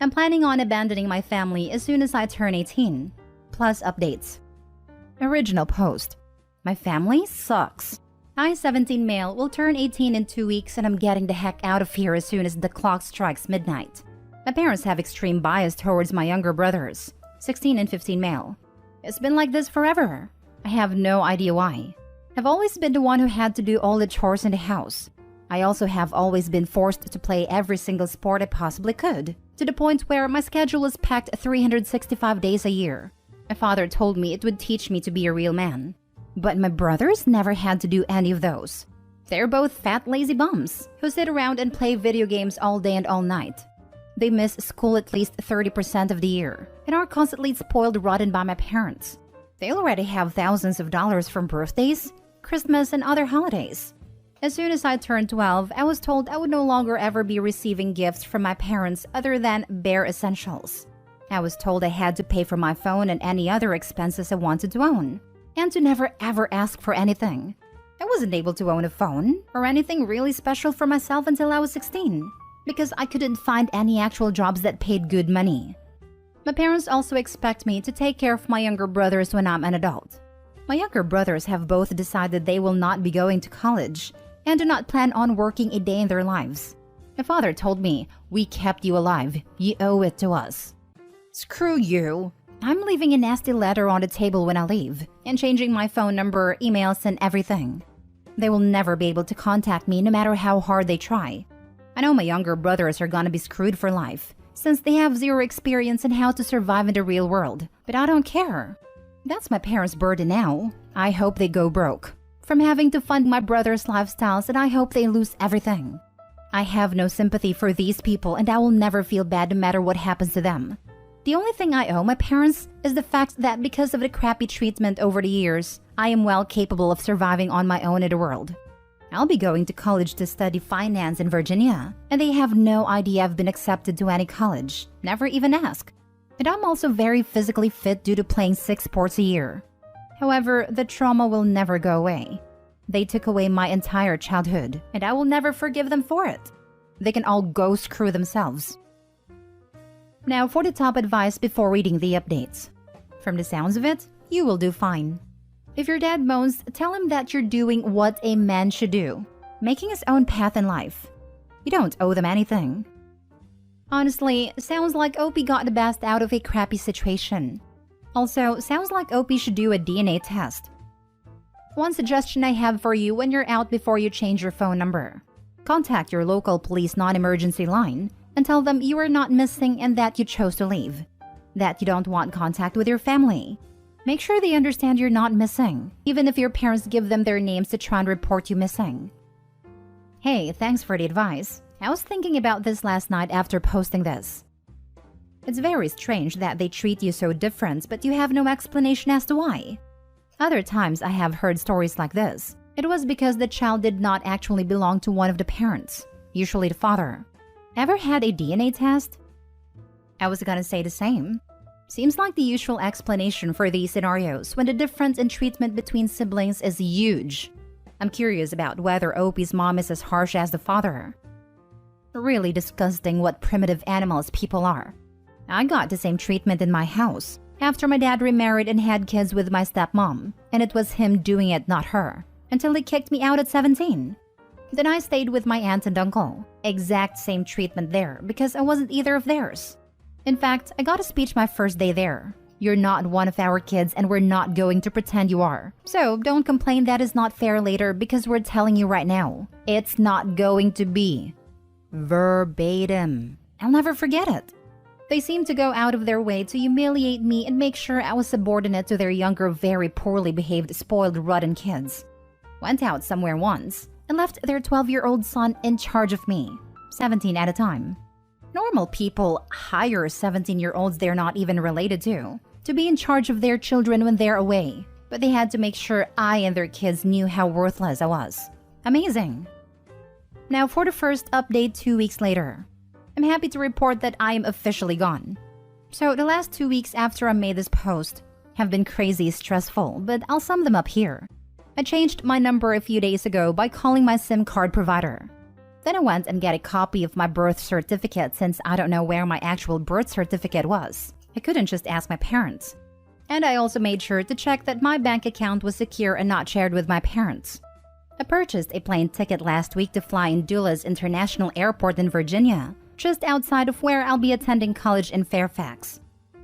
I'm planning on abandoning my family as soon as I turn 18. Plus updates. Original post. My family sucks. I, 17 male, will turn 18 in 2 weeks and I'm getting the heck out of here as soon as the clock strikes midnight. My parents have extreme bias towards my younger brothers, 16 and 15 male. It's been like this forever. I have no idea why. I've always been the one who had to do all the chores in the house. I also have always been forced to play every single sport I possibly could, to the point where my schedule was packed 365 days a year. My father told me it would teach me to be a real man. But my brothers never had to do any of those. They're both fat, lazy bums who sit around and play video games all day and all night. They miss school at least 30% of the year and are constantly spoiled rotten by my parents. They already have thousands of dollars from birthdays, Christmas, and other holidays. As soon as I turned 12, I was told I would no longer ever be receiving gifts from my parents other than bare essentials. I was told I had to pay for my phone and any other expenses I wanted to own, and to never ever ask for anything. I wasn't able to own a phone or anything really special for myself until I was 16, because I couldn't find any actual jobs that paid good money. My parents also expect me to take care of my younger brothers when I'm an adult. My younger brothers have both decided they will not be going to college and do not plan on working a day in their lives. My father told me, "We kept you alive. You owe it to us." Screw you. I'm leaving a nasty letter on the table when I leave and changing my phone number, emails, and everything. They will never be able to contact me no matter how hard they try. I know my younger brothers are gonna be screwed for life since they have zero experience in how to survive in the real world, but I don't care. That's my parents' burden now. I hope they go broke from having to fund my brother's lifestyles, and I hope they lose everything. I have no sympathy for these people and I will never feel bad no matter what happens to them. The only thing I owe my parents is the fact that because of the crappy treatment over the years, I am well capable of surviving on my own in the world. I'll be going to college to study finance in Virginia, and they have no idea I've been accepted to any college, never even asked. And I'm also very physically fit due to playing 6 sports a year. However, the trauma will never go away. They took away my entire childhood, and I will never forgive them for it. They can all go screw themselves. Now for the top advice before reading the updates. From the sounds of it, you will do fine. If your dad moans, tell him that you're doing what a man should do, making his own path in life. You don't owe them anything. Honestly, sounds like Opie got the best out of a crappy situation. Also, sounds like Opie should do a DNA test. One suggestion I have for you when you're out before you change your phone number. Contact your local police non-emergency line and tell them you are not missing and that you chose to leave. That you don't want contact with your family. Make sure they understand you're not missing, even if your parents give them their names to try and report you missing. Hey, thanks for the advice. I was thinking about this last night after posting this. It's very strange that they treat you so different, but you have no explanation as to why. Other times I have heard stories like this. It was because the child did not actually belong to one of the parents, usually the father. Ever had a DNA test? I was gonna say the same. Seems like the usual explanation for these scenarios when the difference in treatment between siblings is huge. I'm curious about whether Opie's mom is as harsh as the father. Really disgusting what primitive animals people are. I got the same treatment in my house after my dad remarried and had kids with my stepmom, and it was him doing it, not her, until he kicked me out at 17. Then I stayed with my aunt and uncle. Exact same treatment there because I wasn't either of theirs. In fact, I got a speech my first day there. You're not one of our kids and we're not going to pretend you are. So don't complain that is not fair later because we're telling you right now. It's not going to be. Verbatim. I'll never forget it. They seemed to go out of their way to humiliate me and make sure I was subordinate to their younger, very poorly behaved, spoiled, rotten kids. Went out somewhere once and left their 12-year-old son in charge of me, 17 at a time. Normal people hire 17-year-olds they're not even related to be in charge of their children when they're away, but they had to make sure I and their kids knew how worthless I was. Amazing. Now for the first update 2 weeks later. I'm happy to report that I am officially gone. So the last 2 weeks after I made this post have been crazy stressful, but I'll sum them up here. I changed my number a few days ago by calling my SIM card provider. Then I went and got a copy of my birth certificate since I don't know where my actual birth certificate was. I couldn't just ask my parents. And I also made sure to check that my bank account was secure and not shared with my parents. I purchased a plane ticket last week to fly in Dulles International Airport in Virginia, just outside of where I'll be attending college in Fairfax.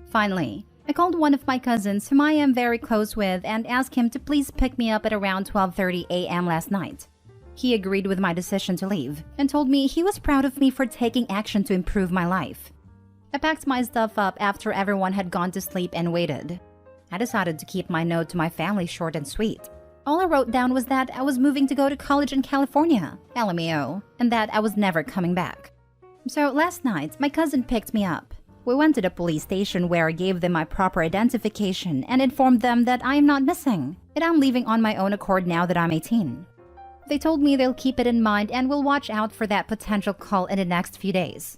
Finally, I called one of my cousins whom I am very close with and asked him to please pick me up at around 12:30 a.m. last night. He agreed with my decision to leave and told me he was proud of me for taking action to improve my life. I packed my stuff up after everyone had gone to sleep and waited. I decided to keep my note to my family short and sweet. All I wrote down was that I was moving to go to college in California, LMAO, and that I was never coming back. So last night, my cousin picked me up. We went to the police station where I gave them my proper identification and informed them that I am not missing, and I'm leaving on my own accord now that I'm 18. They told me they'll keep it in mind and will watch out for that potential call in the next few days.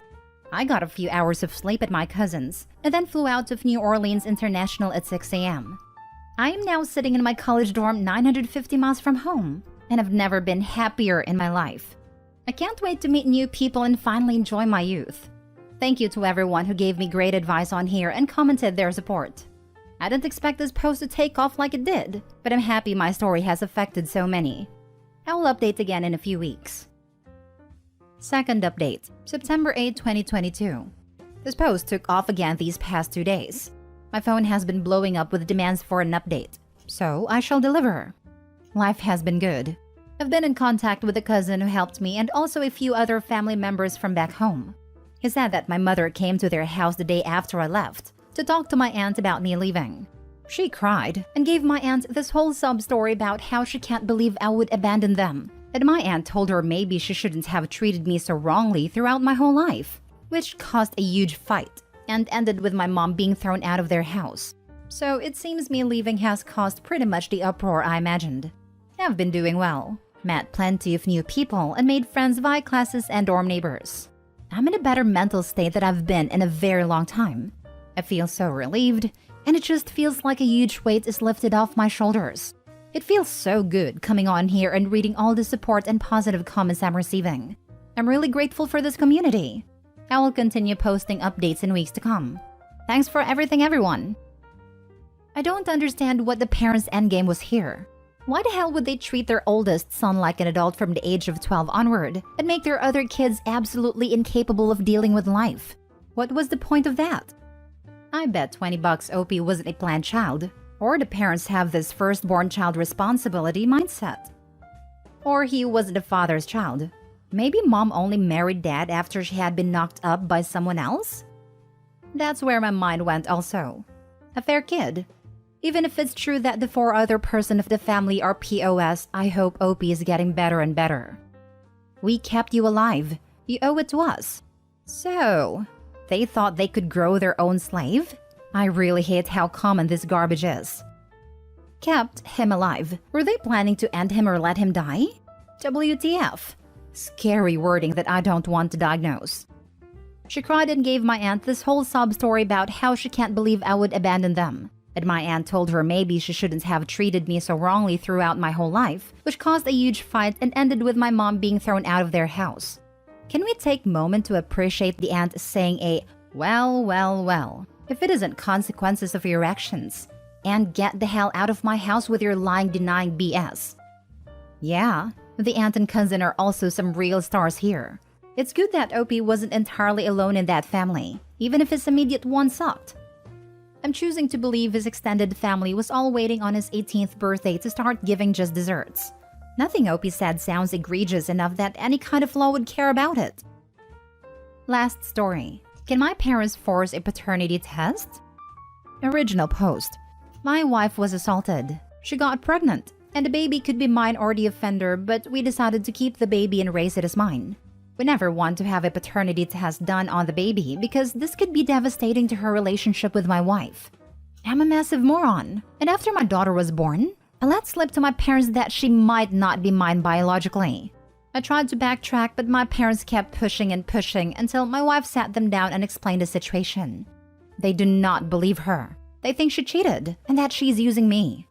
I got a few hours of sleep at my cousin's and then flew out of New Orleans International at 6 a.m. I am now sitting in my college dorm 950 miles from home, and I've never been happier in my life. I can't wait to meet new people and finally enjoy my youth. Thank you to everyone who gave me great advice on here and commented their support. I didn't expect this post to take off like it did, but I'm happy my story has affected so many. I will update again in a few weeks. Second update, September 8, 2022. This post took off again these past 2 days. My phone has been blowing up with demands for an update, so I shall deliver. Life has been good. I've been in contact with a cousin who helped me and also a few other family members from back home. He said that my mother came to their house the day after I left to talk to my aunt about me leaving. She cried and gave my aunt this whole sub-story about how she can't believe I would abandon them. And my aunt told her maybe she shouldn't have treated me so wrongly throughout my whole life, which caused a huge fight and ended with my mom being thrown out of their house. So it seems me leaving has caused pretty much the uproar I imagined. I've been doing well, met plenty of new people, and made friends via classes and dorm neighbors. I'm in a better mental state that I've been in a very long time. I feel so relieved, and it just feels like a huge weight is lifted off my shoulders. It feels so good coming on here and reading all the support and positive comments I'm receiving. I'm really grateful for this community. I will continue posting updates in weeks to come. Thanks for everything, everyone. I don't understand what the parents' endgame was here. Why the hell would they treat their oldest son like an adult from the age of 12 onward and make their other kids absolutely incapable of dealing with life? What was the point of that? I bet $20 OP wasn't a planned child, or the parents have this firstborn child responsibility mindset. Or he wasn't the father's child. Maybe mom only married dad after she had been knocked up by someone else? That's where my mind went also. A fair kid. Even if it's true that the 4 other person of the family are POS, I hope OP is getting better and better. We kept you alive. You owe it to us. So, they thought they could grow their own slave? I really hate how common this garbage is. Kept him alive. Were they planning to end him or let him die? WTF. Scary wording that I don't want to diagnose. She cried and gave my aunt this whole sob story about how she can't believe I would abandon them. And my aunt told her maybe she shouldn't have treated me so wrongly throughout my whole life, which caused a huge fight and ended with my mom being thrown out of their house. Can we take a moment to appreciate the aunt saying a, well, if it isn't consequences of your actions, and get the hell out of my house with your lying denying BS. Yeah, the aunt and cousin are also some real stars here. It's good that OP wasn't entirely alone in that family, even if his immediate one sucked. I'm choosing to believe his extended family was all waiting on his 18th birthday to start giving just desserts. Nothing OP said sounds egregious enough that any kind of law would care about it. Last story. Can my parents force a paternity test? Original post. My wife was assaulted. She got pregnant, and the baby could be mine or the offender, but we decided to keep the baby and raise it as mine. We never want to have a paternity test done on the baby because this could be devastating to her relationship with my wife. I'm a massive moron, and after my daughter was born, I let slip to my parents that she might not be mine biologically. I tried to backtrack, but my parents kept pushing and pushing until my wife sat them down and explained the situation. They do not believe her. They think she cheated and that she's using me.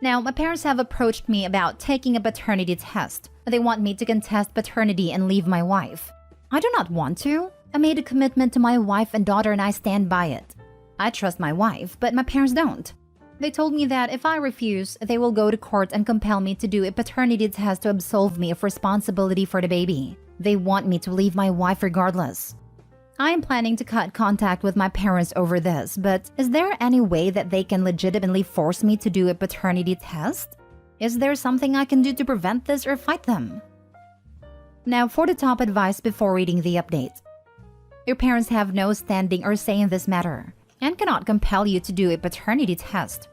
Now, my parents have approached me about taking a paternity test. They want me to contest paternity and leave my wife. I do not want to. I made a commitment to my wife and daughter and I stand by it. I trust my wife, but my parents don't. They told me that if I refuse, they will go to court and compel me to do a paternity test to absolve me of responsibility for the baby. They want me to leave my wife regardless. I am planning to cut contact with my parents over this, but is there any way that they can legitimately force me to do a paternity test? Is there something I can do to prevent this or fight them? Now for the top advice before reading the update. Your parents have no standing or say in this matter and cannot compel you to do a paternity test.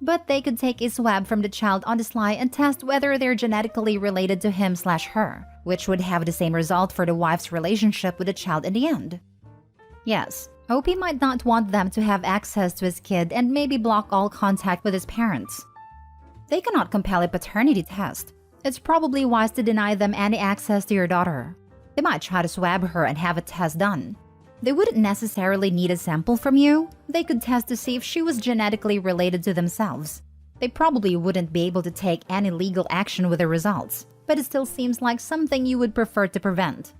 But they could take a swab from the child on the sly and test whether they're genetically related to him/her, which would have the same result for the wife's relationship with the child in the end. Yes, OP might not want them to have access to his kid and maybe block all contact with his parents. They cannot compel a paternity test. It's probably wise to deny them any access to your daughter. They might try to swab her and have a test done. They wouldn't necessarily need a sample from you. They could test to see if she was genetically related to themselves. They probably wouldn't be able to take any legal action with the results, but it still seems like something you would prefer to prevent.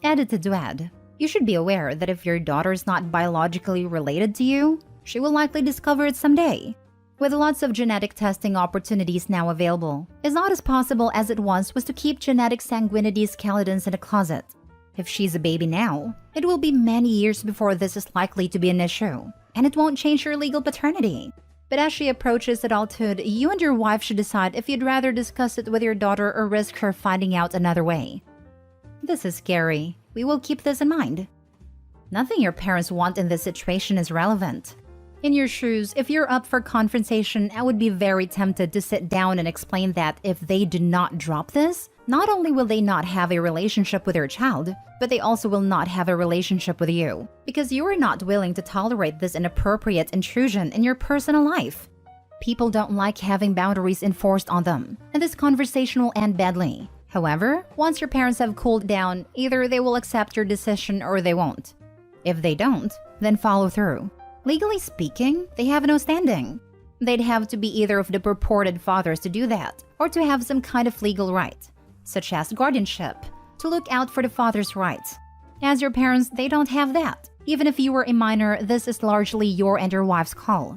Edited to add, you should be aware that if your daughter is not biologically related to you, she will likely discover it someday. With lots of genetic testing opportunities now available, it's not as possible as it once was to keep genetic sanguinity skeletons in a closet. If she's a baby now, it will be many years before this is likely to be an issue, and it won't change your legal paternity. But as she approaches adulthood, you and your wife should decide if you'd rather discuss it with your daughter or risk her finding out another way. This is scary. We will keep this in mind. Nothing your parents want in this situation is relevant. In your shoes, if you're up for confrontation, I would be very tempted to sit down and explain that if they do not drop this, not only will they not have a relationship with your child, but they also will not have a relationship with you, because you are not willing to tolerate this inappropriate intrusion in your personal life. People don't like having boundaries enforced on them, and this conversation will end badly. However, once your parents have cooled down, either they will accept your decision or they won't. If they don't, then follow through. Legally speaking, they have no standing. They'd have to be either of the purported fathers to do that, or to have some kind of legal right, such as guardianship, to look out for the father's rights. As your parents, they don't have that. Even if you were a minor, this is largely your and your wife's call.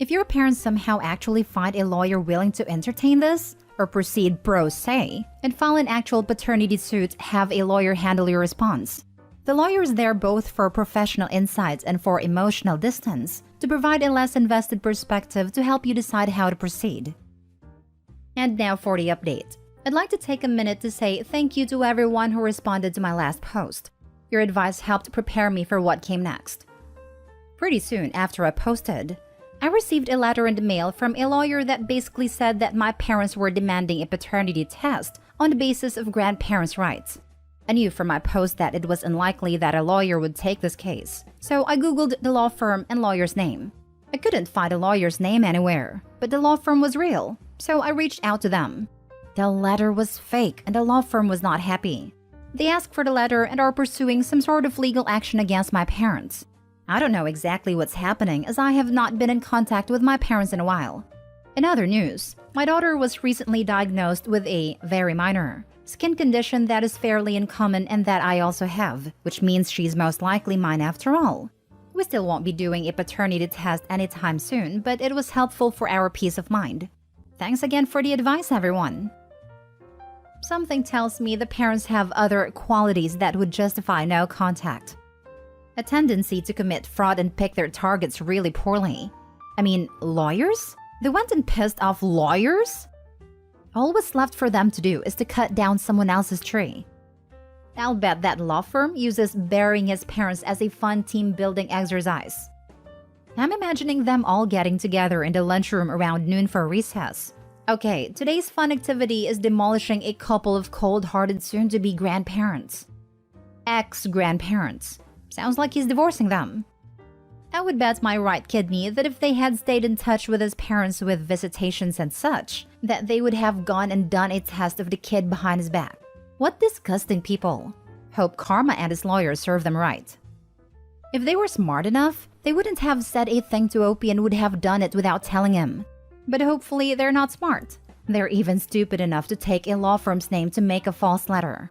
If your parents somehow actually find a lawyer willing to entertain this, or proceed pro se, and file an actual paternity suit, have a lawyer handle your response. The lawyer is there both for professional insights and for emotional distance, to provide a less invested perspective to help you decide how to proceed. And now for the update. I'd like to take a minute to say thank you to everyone who responded to my last post. Your advice helped prepare me for what came next. Pretty soon after I posted, I received a letter in the mail from a lawyer that basically said that my parents were demanding a paternity test on the basis of grandparents' rights. I knew from my post that it was unlikely that a lawyer would take this case, so I googled the law firm and lawyer's name. I couldn't find a lawyer's name anywhere, but the law firm was real, so I reached out to them. The letter was fake and the law firm was not happy. They asked for the letter and are pursuing some sort of legal action against my parents. I don't know exactly what's happening as I have not been in contact with my parents in a while. In other news, my daughter was recently diagnosed with a very minor skin condition that is fairly uncommon and that I also have, which means she's most likely mine after all. We still won't be doing a paternity test anytime soon, but it was helpful for our peace of mind. Thanks again for the advice, everyone. Something tells me the parents have other qualities that would justify no contact. A tendency to commit fraud and pick their targets really poorly. I mean, lawyers? They went and pissed off lawyers? All what's left for them to do is to cut down someone else's tree. I'll bet that law firm uses burying his parents as a fun team-building exercise. I'm imagining them all getting together in the lunchroom around noon for recess. Okay, today's fun activity is demolishing a couple of cold-hearted soon-to-be grandparents. Ex-grandparents. Sounds like he's divorcing them. I would bet my right kidney that if they had stayed in touch with his parents with visitations and such, that they would have gone and done a test of the kid behind his back. What disgusting people. Hope karma and his lawyers serve them right. If they were smart enough, they wouldn't have said a thing to Opie and would have done it without telling him. But hopefully they're not smart. They're even stupid enough to take a law firm's name to make a false letter.